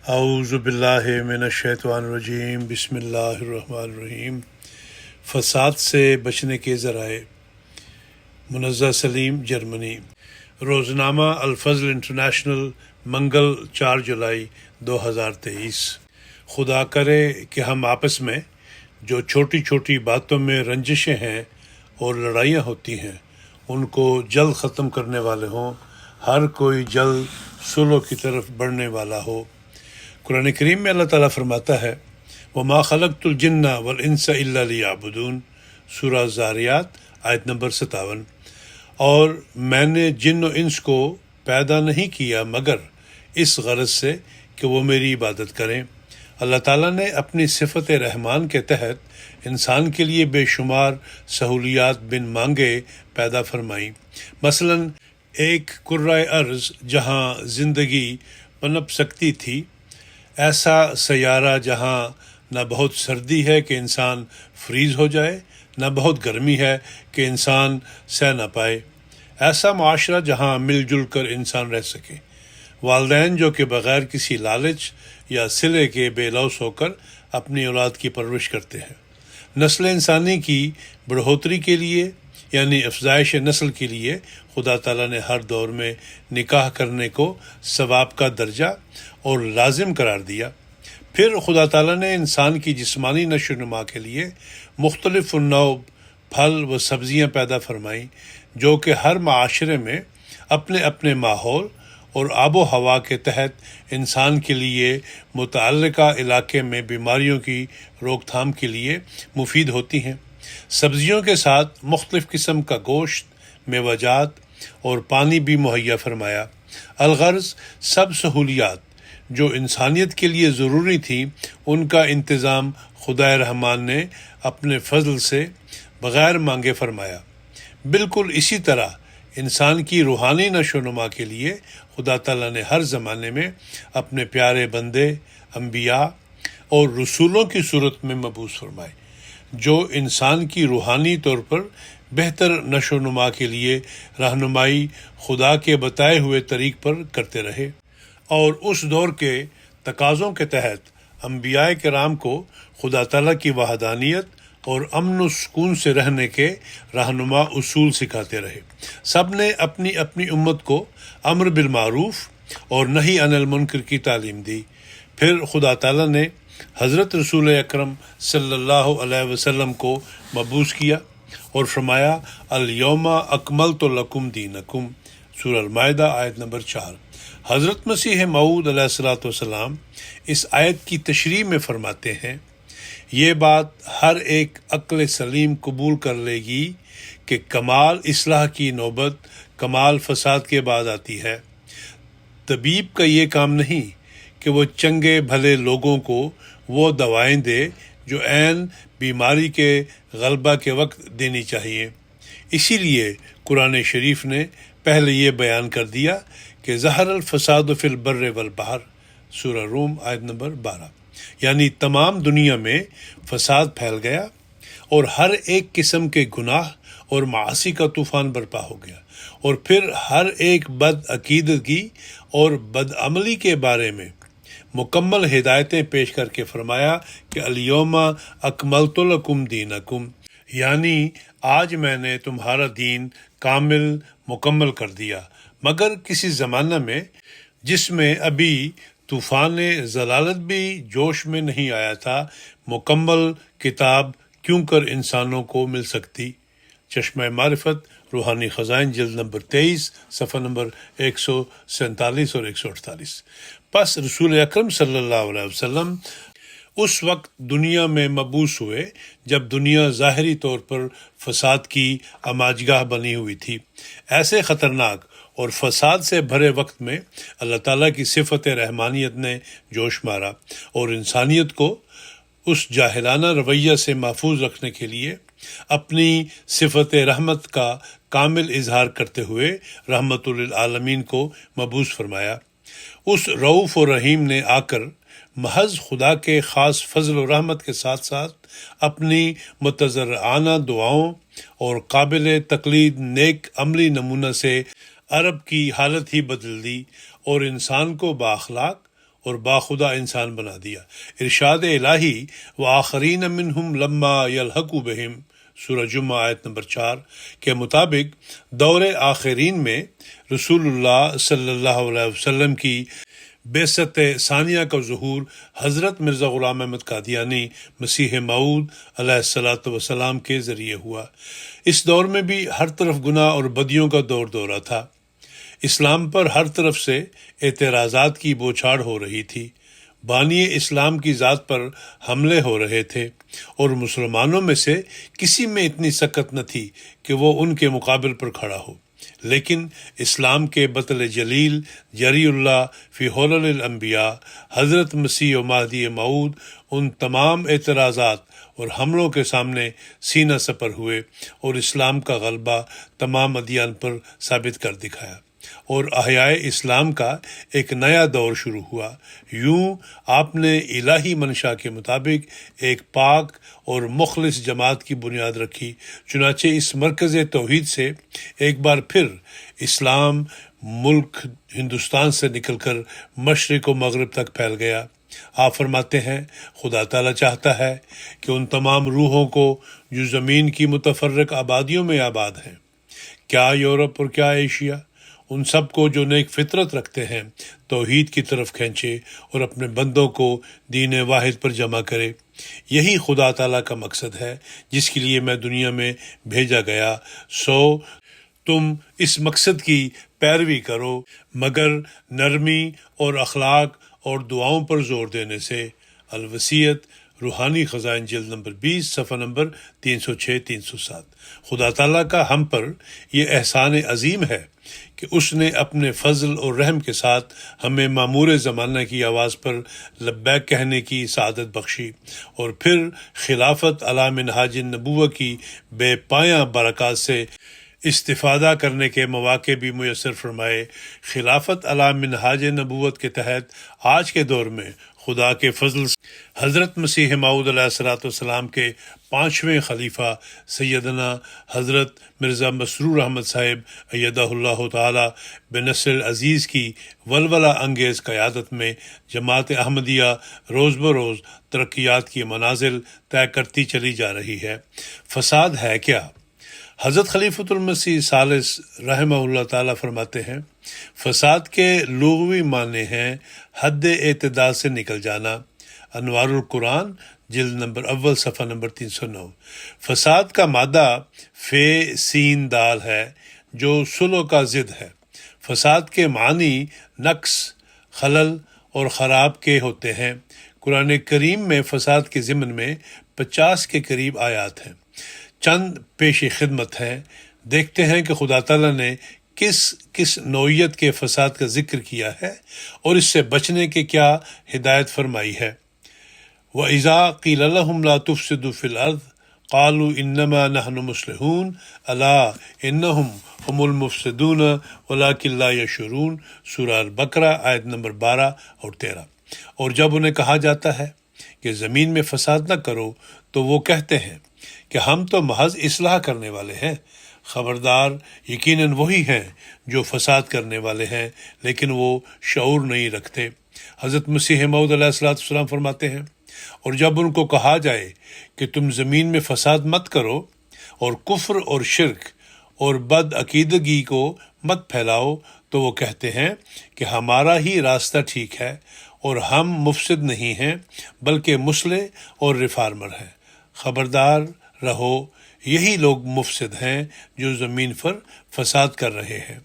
اعوذ باللہ من الشیطان الرجیم، بسم اللہ الرحمن الرحیم۔ فساد سے بچنے کے ذرائع، منزہ سلیم، جرمنی۔ روزنامہ الفضل انٹرنیشنل، منگل 4 جولائی 2023۔ خدا کرے کہ ہم آپس میں جو چھوٹی چھوٹی باتوں میں رنجشیں ہیں اور لڑائیاں ہوتی ہیں ان کو جلد ختم کرنے والے ہوں، ہر کوئی جلد صلح کی طرف بڑھنے والا ہو۔ قرآن کریم میں اللہ تعالیٰ فرماتا ہے وَمَا خَلَقْتُ الْجِنَّ وَالْإِنسَ إِلَّا لِيَعْبُدُونَ، سورہ زاریات آیت نمبر 57۔ اور میں نے جن و انس کو پیدا نہیں کیا مگر اس غرض سے کہ وہ میری عبادت کریں۔ اللہ تعالیٰ نے اپنی صفت رحمان کے تحت انسان کے لیے بے شمار سہولیات بن مانگے پیدا فرمائیں۔ مثلا ایک کرۂ ارض جہاں زندگی پنپ سکتی تھی، ایسا سیارہ جہاں نہ بہت سردی ہے کہ انسان فریز ہو جائے، نہ بہت گرمی ہے کہ انسان سہ نہ پائے، ایسا معاشرہ جہاں مل جل کر انسان رہ سکے، والدین جو کہ بغیر کسی لالچ یا صلے کے بے لوث ہو کر اپنی اولاد کی پرورش کرتے ہیں۔ نسل انسانی کی بڑھوتری کے لیے یعنی افزائش نسل کے لیے خدا تعالیٰ نے ہر دور میں نکاح کرنے کو ثواب کا درجہ اور لازم قرار دیا۔ پھر خدا تعالیٰ نے انسان کی جسمانی نشو و نما کے لیے مختلف النوع پھل و سبزیاں پیدا فرمائیں جو کہ ہر معاشرے میں اپنے اپنے ماحول اور آب و ہوا کے تحت انسان کے لیے متعلقہ علاقے میں بیماریوں کی روک تھام کے لیے مفید ہوتی ہیں۔ سبزیوں کے ساتھ مختلف قسم کا گوشت، میوہ جات اور پانی بھی مہیا فرمایا۔ الغرض سب سہولیات جو انسانیت کے لیے ضروری تھیں ان کا انتظام خدائے رحمان نے اپنے فضل سے بغیر مانگے فرمایا۔ بالکل اسی طرح انسان کی روحانی نشو و نما کے لیے خدا تعالیٰ نے ہر زمانے میں اپنے پیارے بندے، انبیاء اور رسولوں کی صورت میں مبعوث فرمائے جو انسان کی روحانی طور پر بہتر نشو و نما کے لیے رہنمائی خدا کے بتائے ہوئے طریق پر کرتے رہے، اور اس دور کے تقاضوں کے تحت انبیاء کرام کو خدا تعالیٰ کی وحدانیت اور امن و سکون سے رہنے کے رہنما اصول سکھاتے رہے۔ سب نے اپنی اپنی امت کو امر بالمعروف اور نہی عن المنکر کی تعلیم دی۔ پھر خدا تعالیٰ نے حضرت رسول اکرم صلی اللہ علیہ وسلم کو مبعوث کیا اور فرمایا الیوم اکملت لکم دینکم، سورہ المائدہ آیت نمبر 4۔ حضرت مسیح موعود علیہ الصلوۃ والسلام اس آیت کی تشریح میں فرماتے ہیں یہ بات ہر ایک عقل سلیم قبول کر لے گی کہ کمال اصلاح کی نوبت کمال فساد کے بعد آتی ہے۔ طبیب کا یہ کام نہیں کہ وہ چنگے بھلے لوگوں کو وہ دوائیں دے جو عین بیماری کے غلبہ کے وقت دینی چاہیے۔ اسی لیے قرآن شریف نے پہلے یہ بیان کر دیا کہ ظہر الفساد فی البر والبحر، سورہ روم آیت نمبر 12، یعنی تمام دنیا میں فساد پھیل گیا اور ہر ایک قسم کے گناہ اور معاصی کا طوفان برپا ہو گیا، اور پھر ہر ایک بد عقیدگی اور بد عملی کے بارے میں مکمل ہدایتیں پیش کر کے فرمایا کہ الیوم اکملت لکم دینکم، یعنی آج میں نے تمہارا دین کامل مکمل کر دیا۔ مگر کسی زمانہ میں جس میں ابھی طوفان ضلالت بھی جوش میں نہیں آیا تھا، مکمل کتاب کیوں کر انسانوں کو مل سکتی؟ چشمہ معرفت روحانی خزائن جلد نمبر 23 صفحہ نمبر 147 اور 148۔ پس رسول اکرم صلی اللہ علیہ وسلم اس وقت دنیا میں مبعوث ہوئے جب دنیا ظاہری طور پر فساد کی اماجگاہ بنی ہوئی تھی۔ ایسے خطرناک اور فساد سے بھرے وقت میں اللہ تعالیٰ کی صفت رحمانیت نے جوش مارا اور انسانیت کو اس جاہلانہ رویہ سے محفوظ رکھنے کے لیے اپنی صفت رحمت کا کامل اظہار کرتے ہوئے رحمت للعالمین کو مبعوث فرمایا۔ اس رؤوف و رحیم نے آ کر محض خدا کے خاص فضل و رحمت کے ساتھ ساتھ اپنی متضرعانہ دعاؤں اور قابل تقلید نیک عملی نمونہ سے عرب کی حالت ہی بدل دی اور انسان کو بااخلاق اور باخدا انسان بنا دیا۔ ارشاد الہی وآخرین منہم لما یلحقوا بہم، سورہ جمعہ آیت نمبر 4 کے مطابق دور آخرین میں رسول اللہ صلی اللہ علیہ وسلم کی بعثت ثانیہ کا ظہور حضرت مرزا غلام احمد قادیانی مسیح موعود علیہ الصلاۃ والسلام کے ذریعے ہوا۔ اس دور میں بھی ہر طرف گناہ اور بدیوں کا دورہ تھا۔ اسلام پر ہر طرف سے اعتراضات کی بوچھاڑ ہو رہی تھی، بانی اسلام کی ذات پر حملے ہو رہے تھے، اور مسلمانوں میں سے کسی میں اتنی سکت نہ تھی کہ وہ ان کے مقابل پر کھڑا ہو۔ لیکن اسلام کے بطل جلیل جری اللہ فی حلل الانبیاء حضرت مسیح و مہدی موعود ان تمام اعتراضات اور حملوں کے سامنے سینہ سپر ہوئے اور اسلام کا غلبہ تمام ادیان پر ثابت کر دکھایا، اور احیاء اسلام کا ایک نیا دور شروع ہوا۔ یوں آپ نے الہی منشا کے مطابق ایک پاک اور مخلص جماعت کی بنیاد رکھی۔ چنانچہ اس مرکز توحید سے ایک بار پھر اسلام ملک ہندوستان سے نکل کر مشرق و مغرب تک پھیل گیا۔ آپ فرماتے ہیں خدا تعالیٰ چاہتا ہے کہ ان تمام روحوں کو جو زمین کی متفرق آبادیوں میں آباد ہیں، کیا یورپ اور کیا ایشیا، ان سب کو جو نیک فطرت رکھتے ہیں توحید کی طرف کھینچے اور اپنے بندوں کو دین واحد پر جمع کرے۔ یہی خدا تعالیٰ کا مقصد ہے جس کے لیے میں دنیا میں بھیجا گیا، سو تم اس مقصد کی پیروی کرو مگر نرمی اور اخلاق اور دعاؤں پر زور دینے سے۔ الوصیت روحانی خزائن جلد نمبر 20 صفحہ نمبر 306-307۔ خدا تعالیٰ کا ہم پر یہ احسان عظیم ہے کہ اس نے اپنے فضل اور رحم کے ساتھ ہمیں معمور زمانہ کی آواز پر لبیک کہنے کی سعادت بخشی، اور پھر خلافت علی منہاج النبوہ کی بے پایاں برکات سے استفادہ کرنے کے مواقع بھی میسر فرمائے۔ خلافت علی منہاج نبوت کے تحت آج کے دور میں خدا کے فضل سے حضرت مسیح موعود علیہ الصلاۃ والسلام کے 5ویں خلیفہ سیدنا حضرت مرزا مسرور احمد صاحب ایدہ اللہ تعالی بنصر العزیز کی ولولہ انگیز قیادت میں جماعت احمدیہ روز بروز ترقیات کی منازل طے کرتی چلی جا رہی ہے۔ فساد ہے کیا؟ حضرت خلیفۃ المسیح ثالث رحمہ اللہ تعالیٰ فرماتے ہیں فساد کے لغوی معنی ہیں حد اعتدال سے نکل جانا۔ انوار القرآن جلد نمبر اول صفحہ نمبر 309۔ فساد کا مادہ فے سین دال ہے جو صلح کا ضد ہے۔ فساد کے معنی نقص، خلل اور خراب کے ہوتے ہیں۔ قرآن کریم میں فساد کے ضمن میں 50 کے قریب آیات ہیں۔ چند پیش خدمت ہیں۔ دیکھتے ہیں کہ خدا تعالیٰ نے کس نوعیت کے فساد کا ذکر کیا ہے اور اس سے بچنے کی کیا ہدایت فرمائی ہے۔ وَإِذَا قِيلَ لَهُمْ لَا تُفْسِدُوا فِي الْأَرْضِ قَالُوا إِنَّمَا نَحْنُ مُصْلِحُونَ أَلَا إِنَّهُمْ هُمُ الْمُفْسِدُونَ وَلَكِنْ لَا يَشْعُرُونَ، سورہ البقرہ آیت نمبر 12 اور 13۔ اور جب انہیں کہا جاتا ہے کہ زمین میں فساد نہ کرو تو وہ کہتے ہیں کہ ہم تو محض اصلاح کرنے والے ہیں۔ خبردار، یقیناً وہی ہیں جو فساد کرنے والے ہیں لیکن وہ شعور نہیں رکھتے۔ حضرت مسیح موعود علیہ السلام فرماتے ہیں اور جب ان کو کہا جائے کہ تم زمین میں فساد مت کرو اور کفر اور شرک اور بد عقیدگی کو مت پھیلاؤ تو وہ کہتے ہیں کہ ہمارا ہی راستہ ٹھیک ہے اور ہم مفسد نہیں ہیں بلکہ مصلح اور ریفارمر ہیں۔ خبردار رہو، یہی لوگ مفسد ہیں جو زمین پر فساد کر رہے ہیں۔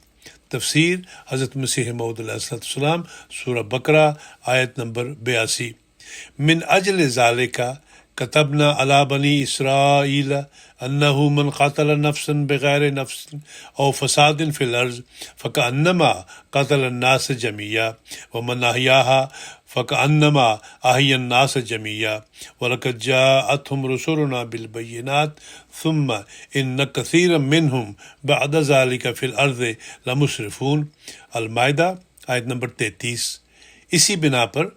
تفسیر حضرت مسیح موعود علیہ السلام سورہ بقرہ آیت نمبر 82۔ من اجل ذالک کتبنا علی بنی اسرائیل انہ من قتل نفسا بغیر نفس او فساد فی الارض فکأنما قتل الناس جميعا ومن احیاها فکأنما احیا الناس جميعا ولقد جاءتهم رسلنا بالبینات ثم ان کثیرا منهم بعد ذلك فی الارض لمسرفون۔ المائدہ آیت نمبر 33۔ اسی بنا پر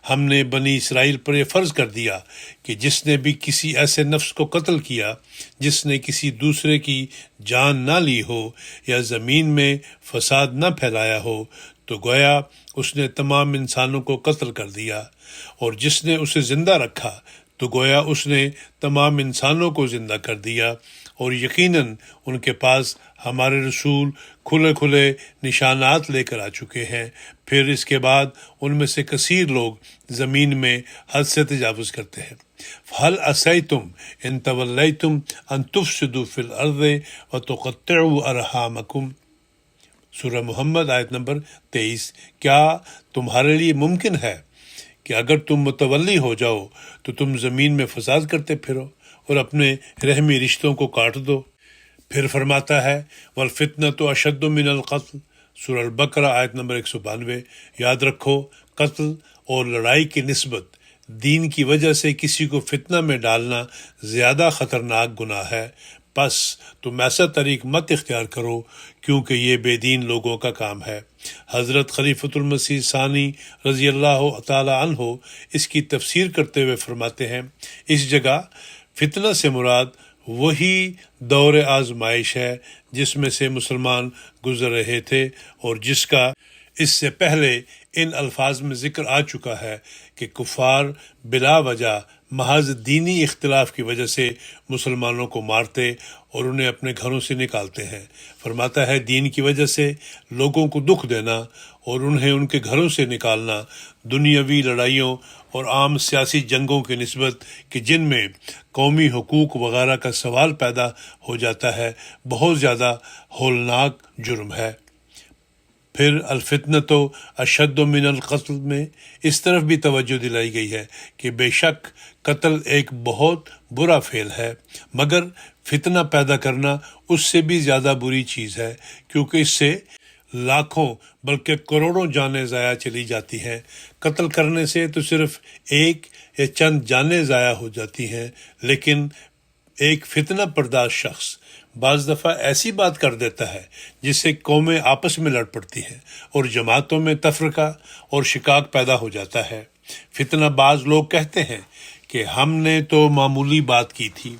ہم نے بنی اسرائیل پر یہ فرض کر دیا کہ جس نے بھی کسی ایسے نفس کو قتل کیا جس نے کسی دوسرے کی جان نہ لی ہو یا زمین میں فساد نہ پھیلایا ہو تو گویا اس نے تمام انسانوں کو قتل کر دیا، اور جس نے اسے زندہ رکھا تو گویا اس نے تمام انسانوں کو زندہ کر دیا، اور یقیناً ان کے پاس ہمارے رسول کھلے کھلے نشانات لے کر آ چکے ہیں۔ پھر اس کے بعد ان میں سے کثیر لوگ زمین میں حد سے تجاوز کرتے ہیں۔ فَهَلْ عَصَيْتُمْ إِن تَوَلَّيْتُمْ أَن تُفْسِدُوا فِي الْأَرْضِ وَتُقَطِّعُوا أَرْحَامَكُمْ، سورہ محمد آیت نمبر 23۔ کیا تمہارے لیے ممکن ہے کہ اگر تم متولی ہو جاؤ تو تم زمین میں فساد کرتے پھرو اور اپنے رحمی رشتوں کو کاٹ دو؟ پھر فرماتا ہے وَالْفِتْنَةُ أَشَدُّ مِنَ الْقَتْلِ، سورہ البقرہ آیت نمبر 192۔ یاد رکھو، قتل اور لڑائی کی نسبت دین کی وجہ سے کسی کو فتنہ میں ڈالنا زیادہ خطرناک گناہ ہے، پس تم ایسا طریق مت اختیار کرو کیونکہ یہ بے دین لوگوں کا کام ہے۔ حضرت خلیفۃ المسیح ثانی رضی اللہ تعالی عنہ اس کی تفسیر کرتے ہوئے فرماتے ہیں، اس جگہ فتنہ سے مراد وہی دور آزمائش ہے جس میں سے مسلمان گزر رہے تھے، اور جس کا اس سے پہلے ان الفاظ میں ذکر آ چکا ہے کہ کفار بلا وجہ محض دینی اختلاف کی وجہ سے مسلمانوں کو مارتے اور انہیں اپنے گھروں سے نکالتے ہیں۔ فرماتا ہے دین کی وجہ سے لوگوں کو دکھ دینا اور انہیں ان کے گھروں سے نکالنا دنیاوی لڑائیوں اور عام سیاسی جنگوں کی نسبت کہ جن میں قومی حقوق وغیرہ کا سوال پیدا ہو جاتا ہے بہت زیادہ ہولناک جرم ہے۔ پھر الفتنۃ اشد من القتل میں اس طرف بھی توجہ دلائی گئی ہے کہ بے شک قتل ایک بہت برا فعل ہے، مگر فتنہ پیدا کرنا اس سے بھی زیادہ بری چیز ہے، کیونکہ اس سے لاکھوں بلکہ کروڑوں جانیں ضائع چلی جاتی ہیں۔ قتل کرنے سے تو صرف ایک یا چند جانیں ضائع ہو جاتی ہیں، لیکن ایک فتنہ پرداز شخص بعض دفعہ ایسی بات کر دیتا ہے جس سے قومیں آپس میں لڑ پڑتی ہیں اور جماعتوں میں تفرقہ اور شقاق پیدا ہو جاتا ہے۔ فتنہ باز لوگ کہتے ہیں کہ ہم نے تو معمولی بات کی تھی۔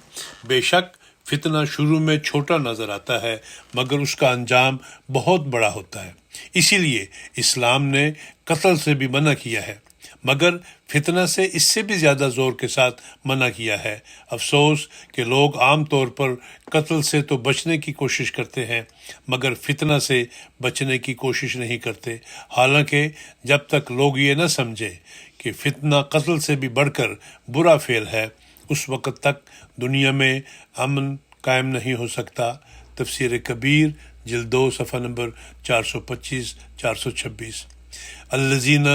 بے شک فتنہ شروع میں چھوٹا نظر آتا ہے مگر اس کا انجام بہت بڑا ہوتا ہے، اسی لیے اسلام نے قتل سے بھی منع کیا ہے، مگر فتنہ سے اس سے بھی زیادہ زور کے ساتھ منع کیا ہے۔ افسوس کہ لوگ عام طور پر قتل سے تو بچنے کی کوشش کرتے ہیں مگر فتنہ سے بچنے کی کوشش نہیں کرتے، حالانکہ جب تک لوگ یہ نہ سمجھیں کہ فتنہ قتل سے بھی بڑھ کر برا فعل ہے اس وقت تک دنیا میں امن قائم نہیں ہو سکتا۔ تفسیر کبیر جلد 2 صفحہ نمبر 425 426۔ الذین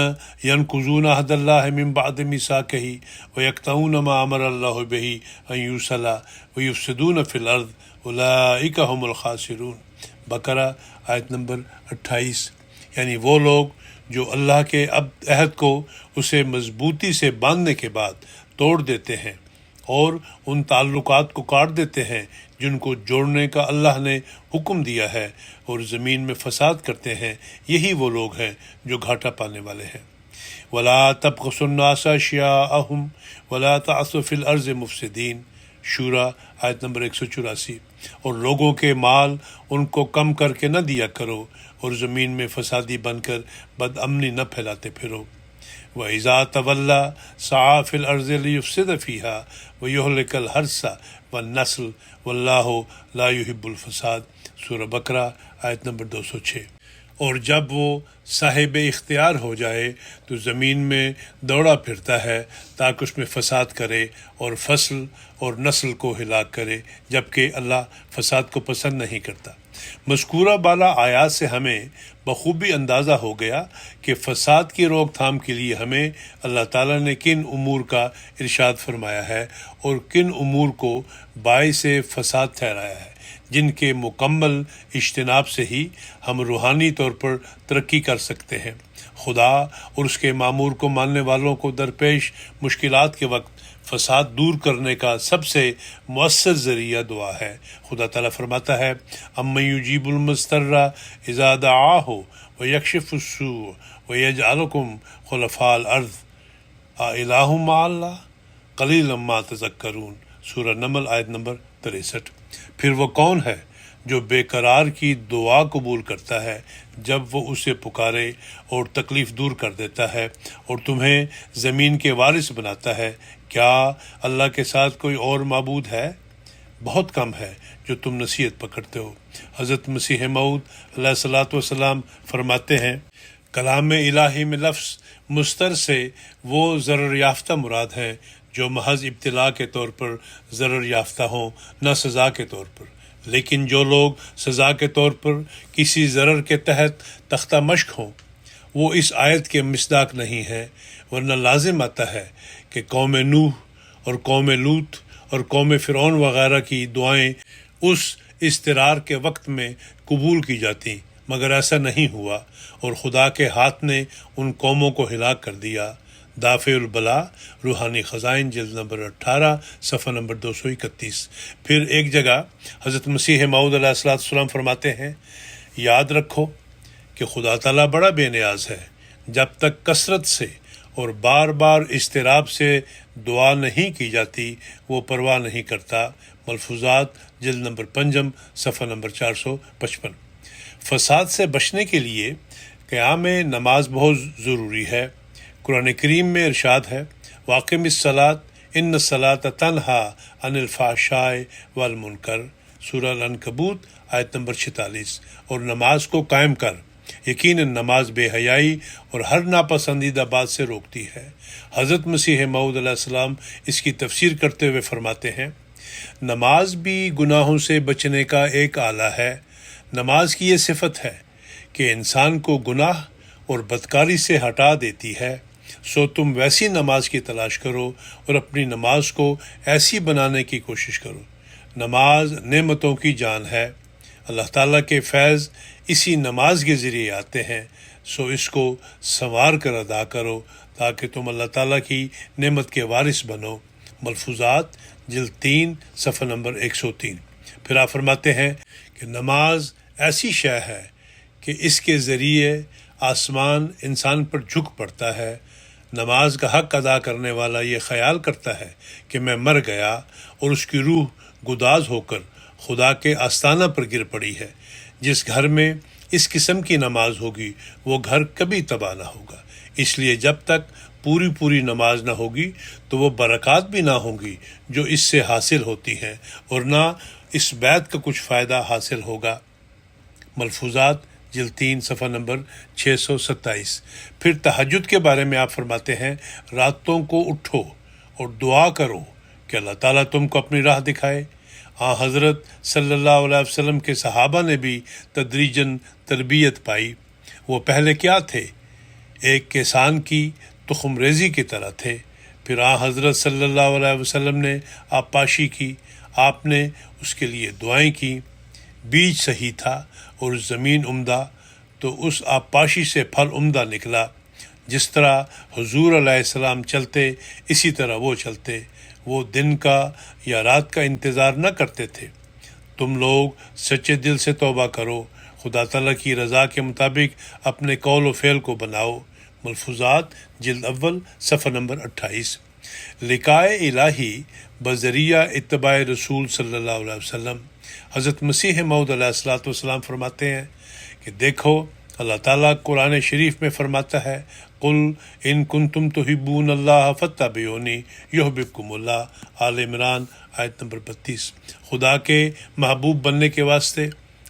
ینقضون عہد اللہ من بعد میثاقہ ویقطعون ما امر اللہ بہ ان یوصل ویفسدون فی الارض اولئک هم الخاسرون، بقرہ آیت نمبر 28۔ یعنی وہ لوگ جو اللہ کے عہد کو اسے مضبوطی سے باندھنے کے بعد توڑ دیتے ہیں اور ان تعلقات کو کاٹ دیتے ہیں جن کو جوڑنے کا اللہ نے حکم دیا ہے اور زمین میں فساد کرتے ہیں، یہی وہ لوگ ہیں جو گھاٹا پانے والے ہیں۔ وَلَا تَبْخَسُوا النَّاسَ أَشْيَاءَهُمْ وَلَا تَعْثُوا فِي الْأَرْضِ مُفْسِدِينَ، شورى آیت نمبر 184۔ اور لوگوں کے مال ان کو کم کر کے نہ دیا کرو اور زمین میں فسادی بن کر بد امنی نہ پھیلاتے پھرو۔ وَإِذَا تَوَلَّى سَعَىٰ فِي الْأَرْضِ لِيُفْسِدَ فِيهَا وَيُهْلِكَ الْحَرْثَ وَالنَّسْلَ وَاللَّهُ لَا يُحِبُّ الْفَسَادَ، سورہ بقرہ آیت نمبر 206۔ اور جب وہ صاحب اختیار ہو جائے تو زمین میں دوڑا پھرتا ہے تاکہ اس میں فساد کرے اور فصل اور نسل کو ہلاک کرے، جبکہ اللہ فساد کو پسند نہیں کرتا۔ مذکورہ بالا آیات سے ہمیں بخوبی اندازہ ہو گیا کہ فساد کی روک تھام کے لیے ہمیں اللہ تعالیٰ نے کن امور کا ارشاد فرمایا ہے اور کن امور کو باعث فساد ٹھہرایا ہے، جن کے مکمل اجتناب سے ہی ہم روحانی طور پر ترقی کر سکتے ہیں۔ خدا اور اس کے مامور کو ماننے والوں کو درپیش مشکلات کے وقت فساد دور کرنے کا سب سے مؤثر ذریعہ دعا ہے۔ خدا تعالیٰ فرماتا ہے اَمَّن یُجِیبُ الْمُضْطَرَّ اِذَا دَعَاهُ وَیَکْشِفُ السُّوءَ وَیَجْعَلُکُم خُلَفَاءَ الْأَرْضِ أَإِلَٰهٌ مَّعَ اللَّهِ قَلِیلًا مَّا تَذَکَّرُونَ، سورہ نمل آیت نمبر 63۔ پھر وہ کون ہے جو بے قرار کی دعا قبول کرتا ہے جب وہ اسے پکارے اور تکلیف دور کر دیتا ہے اور تمہیں زمین کے وارث بناتا ہے، کیا اللہ کے ساتھ کوئی اور معبود ہے؟ بہت کم ہے جو تم نصیحت پکڑتے ہو۔ حضرت مسیح موعود علیہ الصلوۃ والسلام فرماتے ہیں، کلام الہی میں لفظ مستر سے وہ ضرر یافتہ مراد ہے جو محض ابتلا کے طور پر ضرر یافتہ ہوں، نہ سزا کے طور پر۔ لیکن جو لوگ سزا کے طور پر کسی ضرر کے تحت تختہ مشق ہوں، وہ اس آیت کے مصداق نہیں ہے، ورنہ لازم آتا ہے کہ قوم نوح اور قوم لوط اور قوم فرعون وغیرہ کی دعائیں اس اضطرار کے وقت میں قبول کی جاتی، مگر ایسا نہیں ہوا اور خدا کے ہاتھ نے ان قوموں کو ہلاک کر دیا۔ دافع البلا، روحانی خزائن، جلد نمبر 18، صفحہ نمبر 231۔ پھر ایک جگہ حضرت مسیح موعود علیہ السلام فرماتے ہیں، یاد رکھو کہ خدا تعالیٰ بڑا بے نیاز ہے، جب تک کثرت سے اور بار بار اضطراب سے دعا نہیں کی جاتی وہ پرواہ نہیں کرتا۔ ملفوظات، جلد نمبر 5، صفحہ نمبر 455۔ فساد سے بچنے کے لیے قیام نماز بہت ضروری ہے۔ قرآن کریم میں ارشاد ہے، واقم الصلاۃ ان الصلاۃ تنہا عن الفحشاء والمنکر، سورہ العنکبوت آیت نمبر 46۔ اور نماز کو قائم کر، یقیناً نماز بے حیائی اور ہر ناپسندیدہ بات سے روکتی ہے۔ حضرت مسیح موعود علیہ السلام اس کی تفسیر کرتے ہوئے فرماتے ہیں، نماز بھی گناہوں سے بچنے کا ایک آلہ ہے۔ نماز کی یہ صفت ہے کہ انسان کو گناہ اور بدکاری سے ہٹا دیتی ہے، سو تم ویسی نماز کی تلاش کرو اور اپنی نماز کو ایسی بنانے کی کوشش کرو۔ نماز نعمتوں کی جان ہے، اللہ تعالیٰ کے فیض اسی نماز کے ذریعے آتے ہیں، سو اس کو سنوار کر ادا کرو تاکہ تم اللہ تعالیٰ کی نعمت کے وارث بنو۔ ملفوظات، جلد 3، صفحہ نمبر 103۔ پھر آپ فرماتے ہیں کہ نماز ایسی شے ہے کہ اس کے ذریعے آسمان انسان پر جھک پڑتا ہے۔ نماز کا حق ادا کرنے والا یہ خیال کرتا ہے کہ میں مر گیا اور اس کی روح گداز ہو کر خدا کے آستانہ پر گر پڑی ہے۔ جس گھر میں اس قسم کی نماز ہوگی وہ گھر کبھی تباہ نہ ہوگا۔ اس لیے جب تک پوری نماز نہ ہوگی تو وہ برکات بھی نہ ہوں گی جو اس سے حاصل ہوتی ہیں، اور نہ اس بیت کا کچھ فائدہ حاصل ہوگا۔ ملفوظات، جلد 3، صفحہ نمبر 627۔ پھر تہجد کے بارے میں آپ فرماتے ہیں، راتوں کو اٹھو اور دعا کرو کہ اللہ تعالیٰ تم کو اپنی راہ دکھائے۔ حضرت صلی اللہ علیہ وسلم کے صحابہ نے بھی تدریجاً تربیت پائی۔ وہ پہلے کیا تھے؟ ایک کسان کی تخم ریزی کی طرح تھے۔ پھر حضرت صلی اللہ علیہ وسلم نے آبپاشی کی، آپ نے اس کے لیے دعائیں کی، بیج صحیح تھا اور زمین عمدہ، تو اس آبپاشی سے پھل عمدہ نکلا۔ جس طرح حضور علیہ السلام چلتے اسی طرح وہ چلتے، وہ دن کا یا رات کا انتظار نہ کرتے تھے۔ تم لوگ سچے دل سے توبہ کرو، خدا تعالیٰ کی رضا کے مطابق اپنے قول و فعل کو بناؤ۔ ملفوظات، جلد اول، صفحہ نمبر 28۔ لقائے الہی بذریعہ اتباع رسول صلی اللہ علیہ وسلم۔ حضرت مسیح موعود علیہ السلام فرماتے ہیں کہ دیکھو، اللہ تعالیٰ قرآن شریف میں فرماتا ہے، قل ان کنتم تحبون اللہ فاتبعونی یحببکم اللہ، آل عمران آیت نمبر 32۔ خدا کے محبوب بننے کے واسطے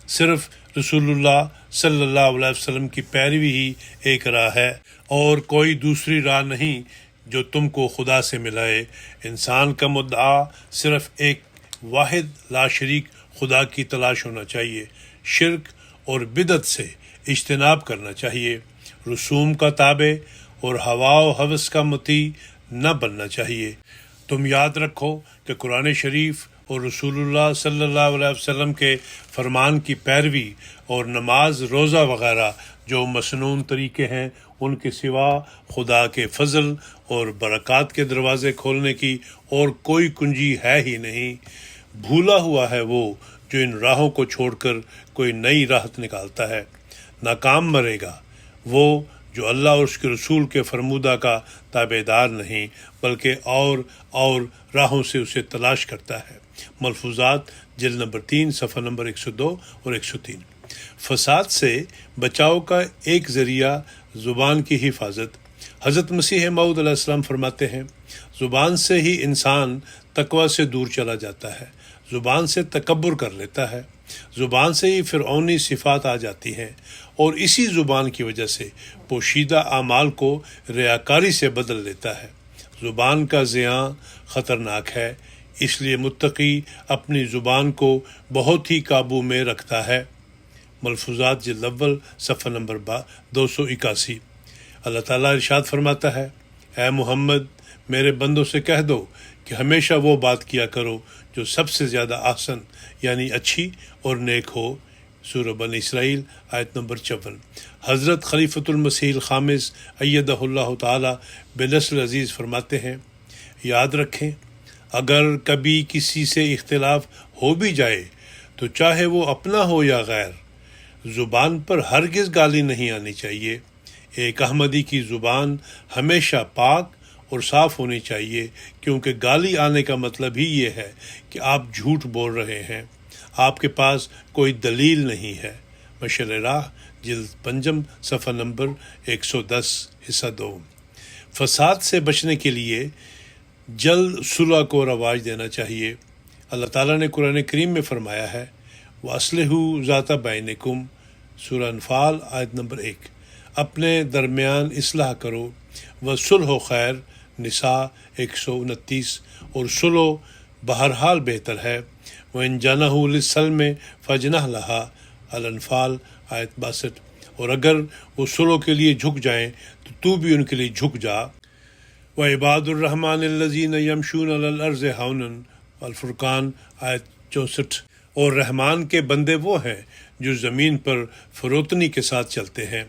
صرف رسول اللہ صلی اللہ علیہ وسلم کی پیروی ہی ایک راہ ہے، اور کوئی دوسری راہ نہیں جو تم کو خدا سے ملائے۔ انسان کا مدعا صرف ایک واحد لا شریک خدا کی تلاش ہونا چاہیے۔ شرک اور بدعت سے اجتناب کرنا چاہیے، رسوم کا تابع اور ہوا و ہوس کا مطیع نہ بننا چاہیے۔ تم یاد رکھو کہ قرآن شریف اور رسول اللہ صلی اللہ علیہ وسلم کے فرمان کی پیروی اور نماز، روزہ وغیرہ جو مسنون طریقے ہیں، ان کے سوا خدا کے فضل اور برکات کے دروازے کھولنے کی اور کوئی کنجی ہے ہی نہیں۔ بھولا ہوا ہے وہ جو ان راہوں کو چھوڑ کر کوئی نئی راہ نکالتا ہے۔ ناکام مرے گا وہ جو اللہ اور اس کے رسول کے فرمودہ کا تابع دار نہیں، بلکہ اور راہوں سے اسے تلاش کرتا ہے۔ ملفوظات، جلد نمبر 3، صفحہ نمبر 102 اور 103۔ فساد سے بچاؤ کا ایک ذریعہ زبان کی حفاظت۔ حضرت مسیح موعود علیہ السلام فرماتے ہیں، زبان سے ہی انسان تقوی سے دور چلا جاتا ہے، زبان سے تکبر کر لیتا ہے، زبان سے ہی فرعونی صفات آ جاتی ہیں، اور اسی زبان کی وجہ سے پوشیدہ اعمال کو ریاکاری سے بدل لیتا ہے۔ زبان کا زیاں خطرناک ہے، اس لیے متقی اپنی زبان کو بہت ہی قابو میں رکھتا ہے۔ ملفوظات جلد اول صفحہ نمبر 281۔ اللہ تعالیٰ ارشاد فرماتا ہے، اے محمد میرے بندوں سے کہہ دو کہ ہمیشہ وہ بات کیا کرو جو سب سے زیادہ احسن یعنی اچھی اور نیک ہو۔ سورہ بنی اسرائیل آیت نمبر 54۔ حضرت خلیفۃ المسیح الخامس ایدہ اللہ تعالیٰ بنصر عزیز فرماتے ہیں، یاد رکھیں اگر کبھی کسی سے اختلاف ہو بھی جائے تو چاہے وہ اپنا ہو یا غیر، زبان پر ہرگز گالی نہیں آنی چاہیے۔ ایک احمدی کی زبان ہمیشہ پاک اور صاف ہونی چاہیے، کیونکہ گالی آنے کا مطلب ہی یہ ہے کہ آپ جھوٹ بول رہے ہیں، آپ کے پاس کوئی دلیل نہیں ہے۔ مشعل راہ جلد پنجم صفحہ نمبر 110 حصہ 2۔ فساد سے بچنے کے لیے جلد صلح کو رواج دینا چاہیے۔ اللہ تعالیٰ نے قرآن کریم میں فرمایا ہے، وَأَصْلِحُوا ذَاتَ بَيْنِكُمْ، سورہ انفال آیت نمبر 1۔ اپنے درمیان اصلاح کرو، وَصُلْحُ خیر، نساء 129۔ اور صلح بہرحال بہتر ہے، وَإِن جَنَحُوا لِلسَّلْمِ فَاجْنَحْ لَهَا، الانفال آیت 62۔ اور اگر وہ صلح کے لیے جھک جائیں تو بھی ان کے لیے جھک جا۔ وَعِبَادُ الرَّحْمَنِ الَّذِينَ يَمْشُونَ عَلَى الْأَرْضِ هَوْنًا، الفرقان آیت 64۔ اور رحمان کے بندے وہ ہیں جو زمین پر فروتنی کے ساتھ چلتے ہیں۔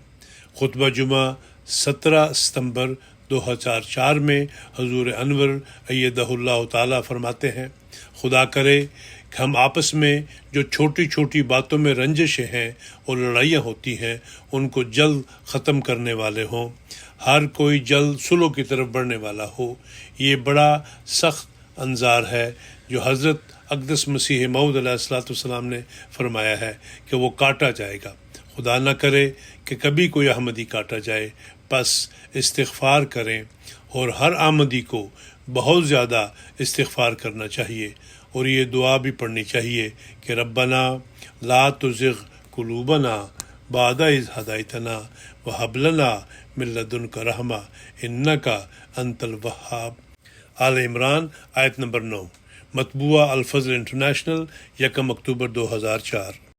خطبہ جمعہ 17 ستمبر 2004 میں حضور انور ایدہ اللہ تعالیٰ فرماتے ہیں، خدا کرے کہ ہم آپس میں جو چھوٹی چھوٹی باتوں میں رنجشیں ہیں اور لڑائیاں ہوتی ہیں ان کو جلد ختم کرنے والے ہوں، ہر کوئی جلد صلح کی طرف بڑھنے والا ہو۔ یہ بڑا سخت انذار ہے جو حضرت اقدس مسیح موعود علیہ السلام نے فرمایا ہے کہ وہ کاٹا جائے گا۔ خدا نہ کرے کہ کبھی کوئی احمدی کاٹا جائے، پس استغفار کریں، اور ہر احمدی کو بہت زیادہ استغفار کرنا چاہیے، اور یہ دعا بھی پڑھنی چاہیے کہ ربنا لا تزغ قلوبنا بعد اذ ہدیتنا وہب لنا من لدنک رحمہ انک انت الوہاب۔ آل عمران آیت نمبر 9۔ مطبوعہ الفضل انٹرنیشنل، 1 اکتوبر 2004۔